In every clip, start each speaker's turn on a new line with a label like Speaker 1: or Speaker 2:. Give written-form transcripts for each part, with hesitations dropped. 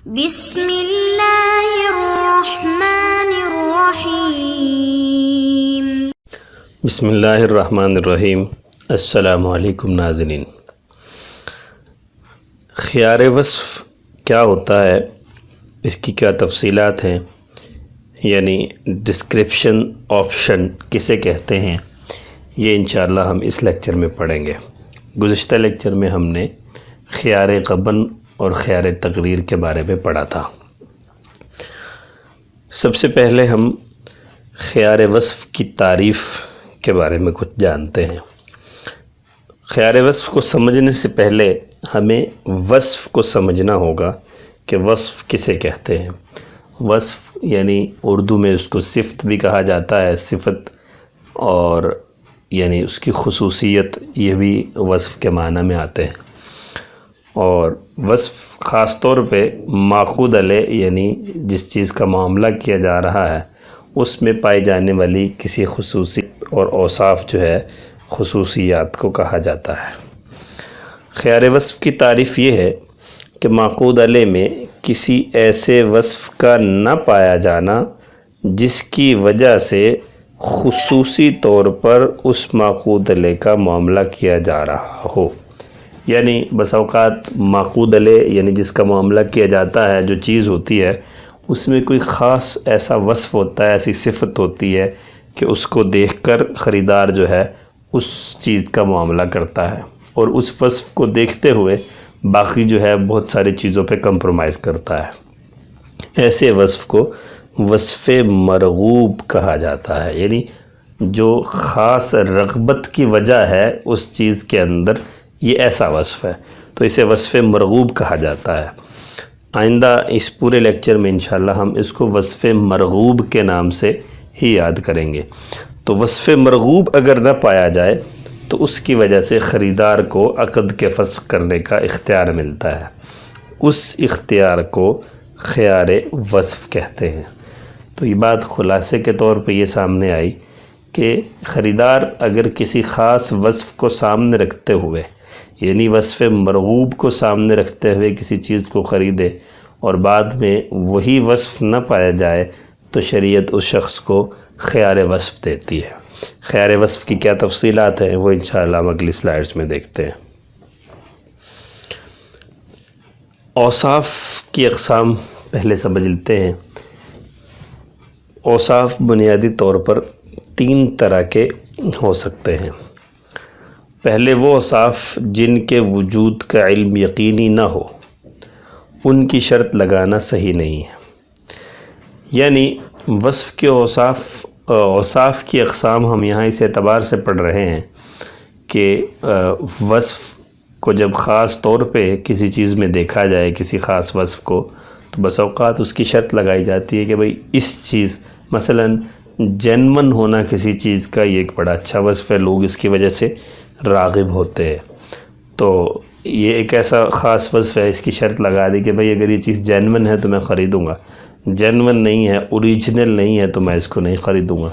Speaker 1: بسم اللہ الرحمن الرحیم۔
Speaker 2: بسم اللہ الرحمن الرحیم۔ السلام علیکم ناظرین۔ خیار وصف کیا ہوتا ہے، اس کی کیا تفصیلات ہیں، یعنی ڈسکرپشن آپشن کسے کہتے ہیں، یہ انشاءاللہ ہم اس لیکچر میں پڑھیں گے۔ گزشتہ لیکچر میں ہم نے خیار غبن اور خیار تقریر کے بارے میں پڑھا تھا۔ سب سے پہلے ہم خیار وصف کی تعریف کے بارے میں کچھ جانتے ہیں۔ خیار وصف کو سمجھنے سے پہلے ہمیں وصف کو سمجھنا ہوگا کہ وصف کسے کہتے ہیں۔ وصف یعنی اردو میں اس کو صفت بھی کہا جاتا ہے، صفت، اور یعنی اس کی خصوصیت، یہ بھی وصف کے معنی میں آتے ہیں۔ اور وصف خاص طور پہ ماخوذ علیہ یعنی جس چیز کا معاملہ کیا جا رہا ہے اس میں پائی جانے والی کسی خصوصیت اور اوصاف جو ہے خصوصیات کو کہا جاتا ہے۔ خیار وصف کی تعریف یہ ہے کہ ماخوذ علیہ میں کسی ایسے وصف کا نہ پایا جانا جس کی وجہ سے خصوصی طور پر اس ماخوذ علیہ کا معاملہ کیا جا رہا ہو۔ یعنی بس اوقات ماخوذ علیہ یعنی جس کا معاملہ کیا جاتا ہے، جو چیز ہوتی ہے، اس میں کوئی خاص ایسا وصف ہوتا ہے، ایسی صفت ہوتی ہے کہ اس کو دیکھ کر خریدار جو ہے اس چیز کا معاملہ کرتا ہے، اور اس وصف کو دیکھتے ہوئے باقی جو ہے بہت ساری چیزوں پہ کمپرومائز کرتا ہے۔ ایسے وصف کو وصف مرغوب کہا جاتا ہے، یعنی جو خاص رغبت کی وجہ ہے اس چیز کے اندر، یہ ایسا وصف ہے، تو اسے وصف مرغوب کہا جاتا ہے۔ آئندہ اس پورے لیکچر میں انشاءاللہ ہم اس کو وصف مرغوب کے نام سے ہی یاد کریں گے۔ تو وصف مرغوب اگر نہ پایا جائے تو اس کی وجہ سے خریدار کو عقد کے فسخ کرنے کا اختیار ملتا ہے، اس اختیار کو خیار وصف کہتے ہیں۔ تو یہ بات خلاصے کے طور پہ یہ سامنے آئی کہ خریدار اگر کسی خاص وصف کو سامنے رکھتے ہوئے، یعنی وصف مرغوب کو سامنے رکھتے ہوئے کسی چیز کو خریدے اور بعد میں وہی وصف نہ پایا جائے تو شریعت اس شخص کو خیار وصف دیتی ہے۔ خیار وصف کی کیا تفصیلات ہیں وہ انشاءاللہ ہم اگلی سلائیڈز میں دیکھتے ہیں۔ اوصاف کی اقسام پہلے سمجھ لیتے ہیں۔ اوصاف بنیادی طور پر 3 طرح کے ہو سکتے ہیں۔ پہلے وہ اوصاف جن کے وجود کا علم یقینی نہ ہو، ان کی شرط لگانا صحیح نہیں ہے۔ یعنی وصف کے اوصاف کی اقسام ہم یہاں اس اعتبار سے پڑھ رہے ہیں کہ وصف کو جب خاص طور پہ کسی چیز میں دیکھا جائے، کسی خاص وصف کو، تو بس اوقات اس کی شرط لگائی جاتی ہے کہ بھئی اس چیز، مثلاً جینون ہونا کسی چیز کا یہ ایک بڑا اچھا وصف ہے، لوگ اس کی وجہ سے راغب ہوتے ہیں، تو یہ ایک ایسا خاص وصف ہے، اس کی شرط لگا دی کہ بھئی اگر یہ چیز جینون ہے تو میں خریدوں گا، جینون نہیں ہے، اوریجنل نہیں ہے تو میں اس کو نہیں خریدوں گا۔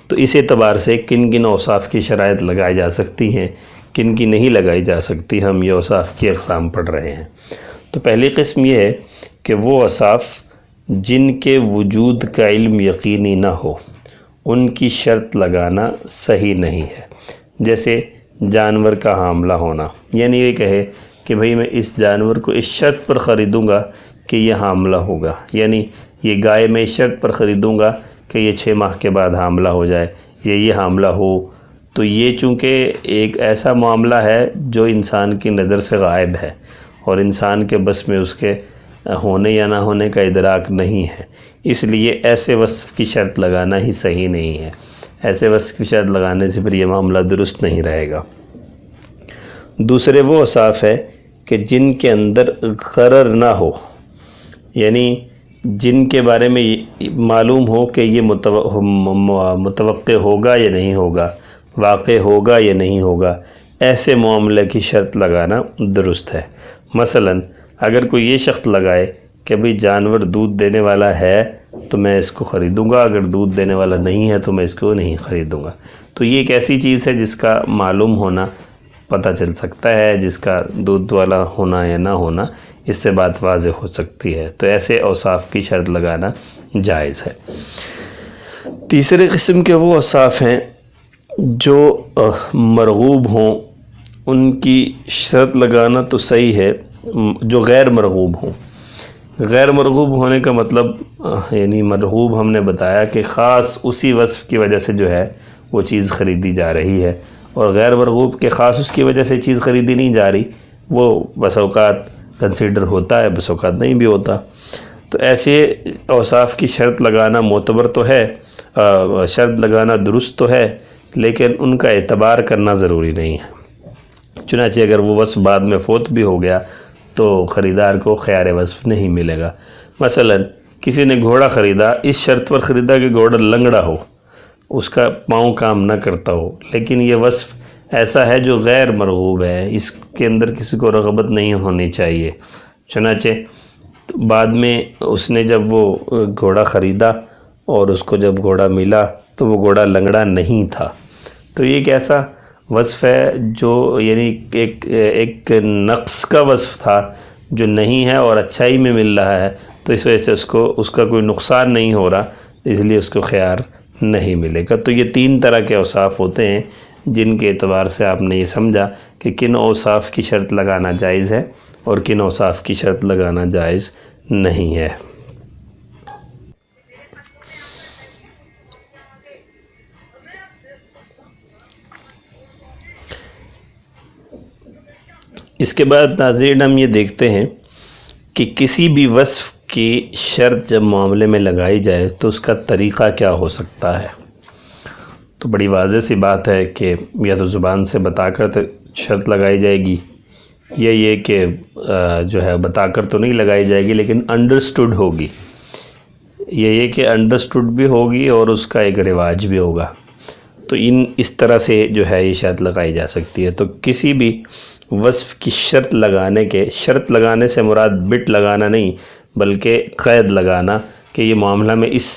Speaker 2: تو اس اعتبار سے کن کن اوصاف کی شرائط لگائی جا سکتی ہیں، کن کی نہیں لگائی جا سکتی، ہم یہ اوصاف کی اقسام پڑھ رہے ہیں۔ تو پہلی قسم یہ ہے کہ وہ اوصاف جن کے وجود کا علم یقینی نہ ہو، ان کی شرط لگانا صحیح نہیں ہے۔ جیسے جانور کا حاملہ ہونا، یعنی یہ کہے کہ بھئی میں اس جانور کو اس شرط پر خریدوں گا کہ یہ حاملہ ہوگا، یعنی یہ گائے میں اس شرط پر خریدوں گا کہ یہ 6 ماہ کے بعد حاملہ ہو جائے، یہ حاملہ ہو، تو یہ چونکہ ایک ایسا معاملہ ہے جو انسان کی نظر سے غائب ہے اور انسان کے بس میں اس کے ہونے یا نہ ہونے کا ادراک نہیں ہے، اس لیے ایسے وصف کی شرط لگانا ہی صحیح نہیں ہے۔ ایسے وصف کی شرط لگانے سے پھر یہ معاملہ درست نہیں رہے گا۔ دوسرے وہ اوصاف ہے کہ جن کے اندر غرر نہ ہو، یعنی جن کے بارے میں معلوم ہو کہ یہ متوقع ہوگا یا نہیں ہوگا، واقع ہوگا یا نہیں ہوگا، ایسے معاملے کی شرط لگانا درست ہے۔ مثلا اگر کوئی یہ شرط لگائے کہ بھئی جانور دودھ دینے والا ہے تو میں اس کو خریدوں گا، اگر دودھ دینے والا نہیں ہے تو میں اس کو نہیں خریدوں گا، تو یہ ایک ایسی چیز ہے جس کا معلوم ہونا پتہ چل سکتا ہے، جس کا دودھ والا ہونا یا نہ ہونا اس سے بات واضح ہو سکتی ہے، تو ایسے اوصاف کی شرط لگانا جائز ہے۔ تیسرے قسم کے وہ اوصاف ہیں جو مرغوب ہوں، ان کی شرط لگانا تو صحیح ہے، جو غیر مرغوب ہوں۔ غیر مرغوب ہونے کا مطلب یعنی مرغوب ہم نے بتایا کہ خاص اسی وصف کی وجہ سے جو ہے وہ چیز خریدی جا رہی ہے، اور غیر مرغوب کے خاص اس کی وجہ سے چیز خریدی نہیں جا رہی، وہ بس اوقات کنسیڈر ہوتا ہے، بس اوقات نہیں بھی ہوتا۔ تو ایسے اوصاف کی شرط لگانا معتبر تو ہے، شرط لگانا درست تو ہے، لیکن ان کا اعتبار کرنا ضروری نہیں ہے۔ چنانچہ اگر وہ وصف بعد میں فوت بھی ہو گیا تو خریدار کو خیار وصف نہیں ملے گا۔ مثلا کسی نے گھوڑا خریدا، اس شرط پر خریدا کہ گھوڑا لنگڑا ہو، اس کا پاؤں کام نہ کرتا ہو، لیکن یہ وصف ایسا ہے جو غیر مرغوب ہے، اس کے اندر کسی کو رغبت نہیں ہونی چاہیے۔ چنانچہ بعد میں اس نے جب وہ گھوڑا خریدا اور اس کو جب گھوڑا ملا تو وہ گھوڑا لنگڑا نہیں تھا، تو یہ ایک ایسا وصف ہے جو یعنی ایک نقص کا وصف تھا جو نہیں ہے اور اچھائی میں مل رہا ہے، تو اس وجہ سے اس کا کوئی نقصان نہیں ہو رہا، اس لیے اس کو خیار نہیں ملے گا۔ تو یہ تین طرح کے اوصاف ہوتے ہیں جن کے اعتبار سے آپ نے یہ سمجھا کہ کن اوصاف کی شرط لگانا جائز ہے اور کن اوصاف کی شرط لگانا جائز نہیں ہے۔ اس کے بعد ناظرین ہم یہ دیکھتے ہیں کہ کسی بھی وصف کی شرط جب معاملے میں لگائی جائے تو اس کا طریقہ کیا ہو سکتا ہے۔ تو بڑی واضح سی بات ہے کہ یا تو زبان سے بتا کر شرط لگائی جائے گی، یا یہ کہ جو ہے بتا کر تو نہیں لگائی جائے گی لیکن انڈرسٹوڈ ہوگی، یہ کہ انڈرسٹوڈ بھی ہوگی اور اس کا ایک رواج بھی ہوگا۔ تو اس طرح سے جو ہے یہ شرط لگائی جا سکتی ہے۔ تو کسی بھی وصف کی شرط لگانے سے مراد بٹ لگانا نہیں بلکہ قید لگانا کہ یہ معاملہ میں اس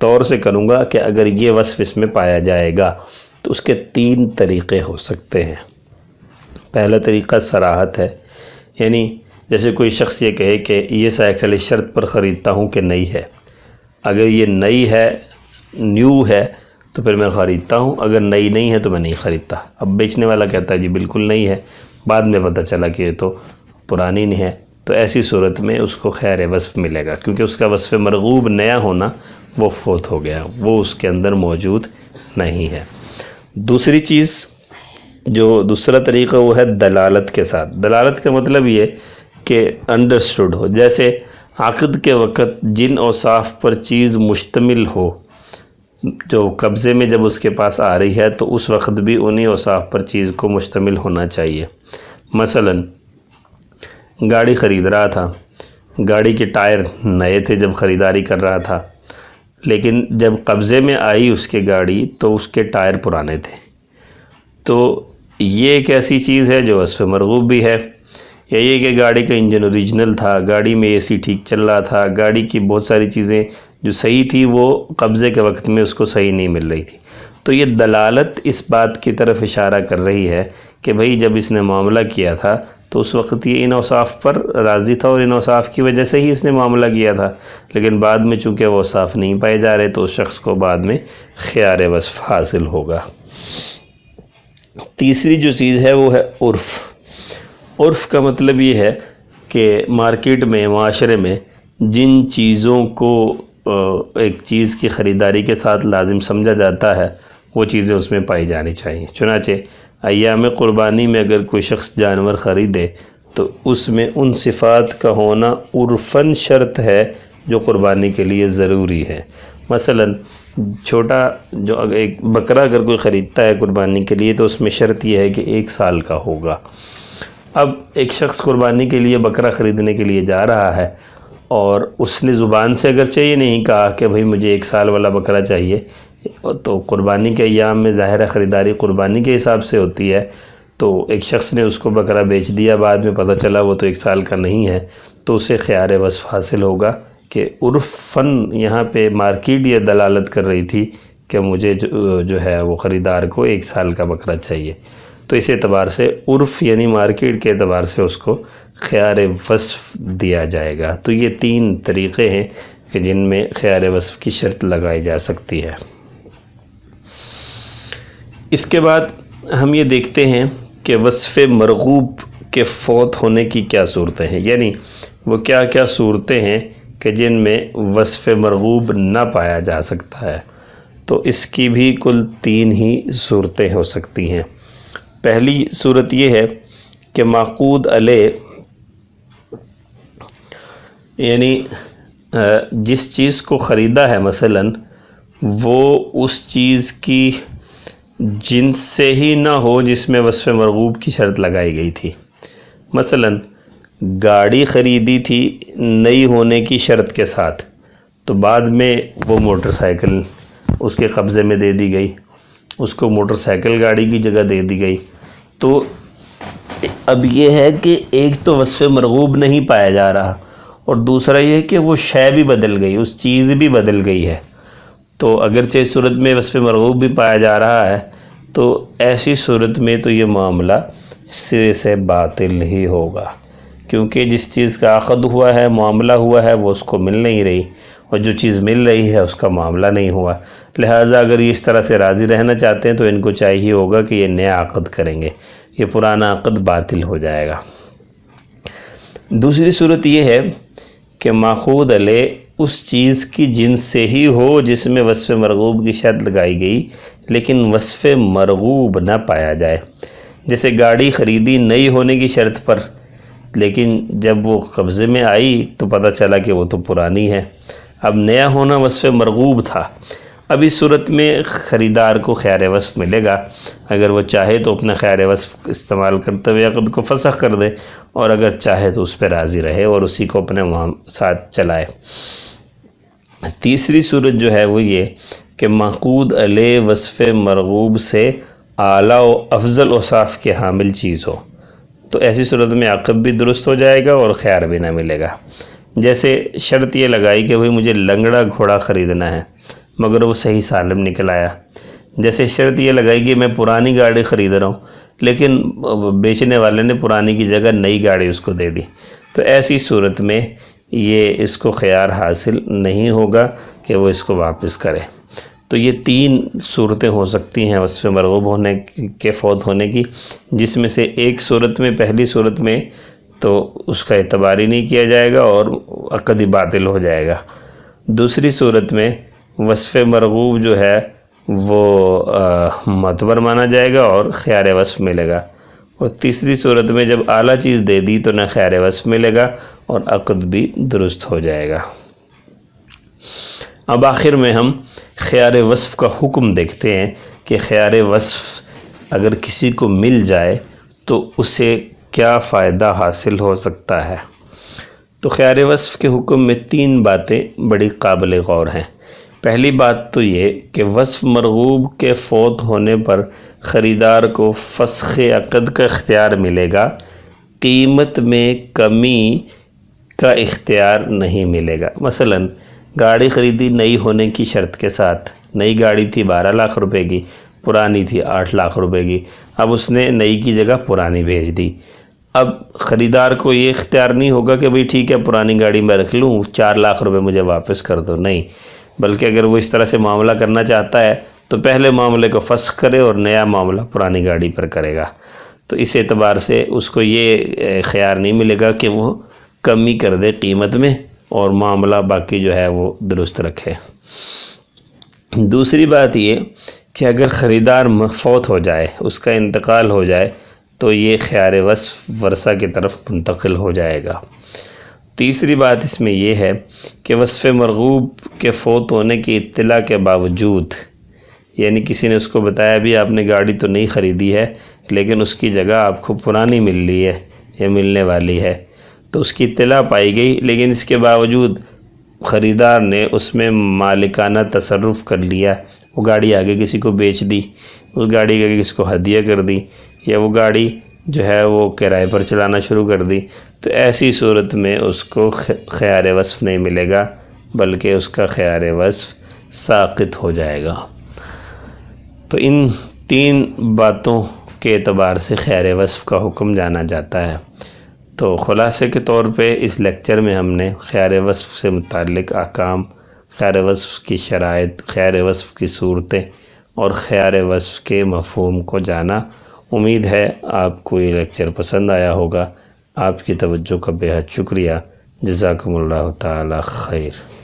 Speaker 2: طور سے کروں گا کہ اگر یہ وصف اس میں پایا جائے گا تو اس کے تین طریقے ہو سکتے ہیں۔ پہلا طریقہ صراحت ہے، یعنی جیسے کوئی شخص یہ کہے کہ یہ سائیکل اس شرط پر خریدتا ہوں کہ نئی ہے، اگر یہ نئی ہے، نیو ہے تو پھر میں خریدتا ہوں، اگر نئی نہیں ہے تو میں نہیں خریدتا۔ اب بیچنے والا کہتا ہے جی بالکل نئی ہے، بعد میں پتہ چلا کہ یہ تو پرانی نہیں ہے، تو ایسی صورت میں اس کو خیار وصف ملے گا، کیونکہ اس کا وصف مرغوب نیا ہونا وہ فوت ہو گیا، وہ اس کے اندر موجود نہیں ہے۔ دوسری چیز جو دوسرا طریقہ وہ ہے دلالت کے ساتھ۔ دلالت کا مطلب یہ کہ انڈرسٹوڈ ہو، جیسے عقد کے وقت جن اوصاف پر چیز مشتمل ہو، جو قبضے میں جب اس کے پاس آ رہی ہے تو اس وقت بھی انہی اوصاف پر چیز کو مشتمل ہونا چاہیے۔ مثلا گاڑی خرید رہا تھا، گاڑی کے ٹائر نئے تھے جب خریداری کر رہا تھا، لیکن جب قبضے میں آئی اس کے گاڑی تو اس کے ٹائر پرانے تھے، تو یہ ایک ایسی چیز ہے جو وصف مرغوب بھی ہے۔ یا یہ کہ گاڑی کا انجن اوریجنل تھا، گاڑی میں اے سی ٹھیک چل رہا تھا، گاڑی کی بہت ساری چیزیں جو صحیح تھی وہ قبضے کے وقت میں اس کو صحیح نہیں مل رہی تھی، تو یہ دلالت اس بات کی طرف اشارہ کر رہی ہے کہ بھئی جب اس نے معاملہ کیا تھا تو اس وقت یہ ان اوصاف پر راضی تھا اور ان اوصاف کی وجہ سے ہی اس نے معاملہ کیا تھا، لیکن بعد میں چونکہ وہ اوصاف نہیں پائے جا رہے تو اس شخص کو بعد میں خیار وصف حاصل ہوگا۔ تیسری جو چیز ہے وہ ہے عرف۔ عرف کا مطلب یہ ہے کہ مارکیٹ میں، معاشرے میں جن چیزوں کو ایک چیز کی خریداری کے ساتھ لازم سمجھا جاتا ہے وہ چیزیں اس میں پائی جانی چاہیے۔ چنانچہ ایام قربانی میں اگر کوئی شخص جانور خریدے تو اس میں ان صفات کا ہونا عرفاً شرط ہے جو قربانی کے لیے ضروری ہے۔ مثلا چھوٹا جو ایک بکرا اگر کوئی خریدتا ہے قربانی کے لیے تو اس میں شرط یہ ہے کہ 1 سال کا ہوگا۔ اب ایک شخص قربانی کے لیے بکرا خریدنے کے لیے جا رہا ہے اور اس نے زبان سے اگرچہ یہ نہیں کہا کہ بھئی مجھے 1 سال والا بکرا چاہیے، تو قربانی کے ایام میں ظاہر ہے خریداری قربانی کے حساب سے ہوتی ہے، تو ایک شخص نے اس کو بکرا بیچ دیا، بعد میں پتہ چلا وہ تو 1 سال کا نہیں ہے، تو اسے خیار وصف حاصل ہوگا کہ عرفاً یہاں پہ مارکیٹ یہ دلالت کر رہی تھی کہ مجھے جو ہے وہ خریدار کو 1 سال کا بکرا چاہیے، تو اس اعتبار سے عرف یعنی مارکیٹ کے اعتبار سے اس کو خیار وصف دیا جائے گا۔ تو یہ 3 طریقے ہیں کہ جن میں خیار وصف کی شرط لگائی جا سکتی ہے۔ اس کے بعد ہم یہ دیکھتے ہیں کہ وصف مرغوب کے فوت ہونے کی کیا صورتیں ہیں، یعنی وہ کیا کیا صورتیں ہیں کہ جن میں وصف مرغوب نہ پایا جا سکتا ہے۔ تو اس کی بھی کل 3 ہی صورتیں ہو سکتی ہیں۔ پہلی صورت یہ ہے کہ معقود علیہ، یعنی جس چیز کو خریدا ہے مثلاً وہ اس چیز کی جنس سے ہی نہ ہو جس میں وصف مرغوب کی شرط لگائی گئی تھی۔ مثلاً گاڑی خریدی تھی نئی ہونے کی شرط کے ساتھ، تو بعد میں وہ موٹر سائیکل اس کے قبضے میں دے دی گئی، اس کو موٹر سائیکل گاڑی کی جگہ دے دی گئی۔ تو اب یہ ہے کہ ایک تو وصف مرغوب نہیں پایا جا رہا، اور دوسرا یہ کہ وہ شے بھی بدل گئی، اس چیز بھی بدل گئی ہے۔ تو اگرچہ اس صورت میں وصف مرغوب بھی پایا جا رہا ہے، تو ایسی صورت میں تو یہ معاملہ سرے سے باطل ہی ہوگا، کیونکہ جس چیز کا عقد ہوا ہے، معاملہ ہوا ہے، وہ اس کو مل نہیں رہی، اور جو چیز مل رہی ہے اس کا معاملہ نہیں ہوا۔ لہٰذا اگر یہ اس طرح سے راضی رہنا چاہتے ہیں تو ان کو چاہیے ہوگا کہ یہ نیا عقد کریں گے، یہ پرانا عقد باطل ہو جائے گا۔ دوسری صورت یہ ہے کہ ماخوذ علیہ اس چیز کی جنس سے ہی ہو جس میں وصف مرغوب کی شرط لگائی گئی، لیکن وصف مرغوب نہ پایا جائے۔ جیسے گاڑی خریدی نئی ہونے کی شرط پر، لیکن جب وہ قبضے میں آئی تو پتہ چلا کہ وہ تو پرانی ہے۔ اب نیا ہونا وصف مرغوب تھا۔ اب اس صورت میں خریدار کو خیار وصف ملے گا، اگر وہ چاہے تو اپنا خیار وصف استعمال کرتے ہوئے عقد کو فسخ کر دے، اور اگر چاہے تو اس پہ راضی رہے اور اسی کو اپنے ساتھ چلائے۔ تیسری صورت جو ہے وہ یہ کہ معقود علیہ وصف مرغوب سے اعلیٰ و افضل اوصاف کے حامل چیز ہو، تو ایسی صورت میں عقد بھی درست ہو جائے گا اور خیار بھی نہ ملے گا۔ جیسے شرط یہ لگائی کہ بھئی مجھے لنگڑا گھوڑا خریدنا ہے، مگر وہ صحیح سالم نکل آیا۔ جیسے شرط یہ لگائی کہ میں پرانی گاڑی خرید رہا ہوں، لیکن بیچنے والے نے پرانی کی جگہ نئی گاڑی اس کو دے دی، تو ایسی صورت میں یہ اس کو خیار حاصل نہیں ہوگا کہ وہ اس کو واپس کرے۔ تو یہ 3 صورتیں ہو سکتی ہیں وصف مرغوب ہونے کے فوت ہونے کی، جس میں سے ایک صورت میں، پہلی صورت میں تو اس کا اعتبار ہی نہیں کیا جائے گا اور عقد ہی باطل ہو جائے گا۔ دوسری صورت میں وصف مرغوب جو ہے وہ معتبر مانا جائے گا اور خیار وصف ملے گا، اور تیسری صورت میں جب اعلیٰ چیز دے دی تو نہ خیار وصف ملے گا اور عقد بھی درست ہو جائے گا۔ اب آخر میں ہم خیار وصف کا حکم دیکھتے ہیں کہ خیار وصف اگر کسی کو مل جائے تو اسے کیا فائدہ حاصل ہو سکتا ہے۔ تو خیار وصف کے حکم میں 3 باتیں بڑی قابل غور ہیں۔ پہلی بات تو یہ کہ وصف مرغوب کے فوت ہونے پر خریدار کو فسخ عقد کا اختیار ملے گا، قیمت میں کمی کا اختیار نہیں ملے گا۔ مثلاً گاڑی خریدی نئی ہونے کی شرط کے ساتھ، نئی گاڑی تھی 12 لاکھ روپے کی، پرانی تھی 8 لاکھ روپے کی، اب اس نے نئی کی جگہ پرانی بھیج دی۔ اب خریدار کو یہ اختیار نہیں ہوگا کہ بھئی ٹھیک ہے پرانی گاڑی میں رکھ لوں، 4 لاکھ روپے مجھے واپس کر دو، نہیں، بلکہ اگر وہ اس طرح سے معاملہ کرنا چاہتا ہے تو پہلے معاملے کو فسخ کرے اور نیا معاملہ پرانی گاڑی پر کرے گا۔ تو اس اعتبار سے اس کو یہ خیار نہیں ملے گا کہ وہ کمی کر دے قیمت میں اور معاملہ باقی جو ہے وہ درست رکھے۔ دوسری بات یہ کہ اگر خریدار فوت ہو جائے، اس کا انتقال ہو جائے، تو یہ خیار وصف ورثہ کی طرف منتقل ہو جائے گا۔ تیسری بات اس میں یہ ہے کہ وصف مرغوب کے فوت ہونے کی اطلاع کے باوجود، یعنی کسی نے اس کو بتایا بھی آپ نے گاڑی تو نہیں خریدی ہے لیکن اس کی جگہ آپ کو پرانی مل رہی ہے یا ملنے والی ہے، تو اس کی اطلاع پائی گئی، لیکن اس کے باوجود خریدار نے اس میں مالکانہ تصرف کر لیا، وہ گاڑی آگے کسی کو بیچ دی، اس گاڑی کے کسی کو ہدیہ کر دی، یا وہ گاڑی جو ہے وہ کرائے پر چلانا شروع کر دی، تو ایسی صورت میں اس کو خیار وصف نہیں ملے گا بلکہ اس کا خیار وصف ساقط ہو جائے گا۔ تو ان 3 باتوں کے اعتبار سے خیار وصف کا حکم جانا جاتا ہے۔ تو خلاصے کے طور پہ اس لیکچر میں ہم نے خیار وصف سے متعلق احکام، خیار وصف کی شرائط، خیار وصف کی صورتیں اور خیار وصف کے مفہوم کو جانا۔ امید ہے آپ کو یہ لیکچر پسند آیا ہوگا۔ آپ کی توجہ کا بے حد شکریہ۔ جزاکم اللہ تعالی خیر۔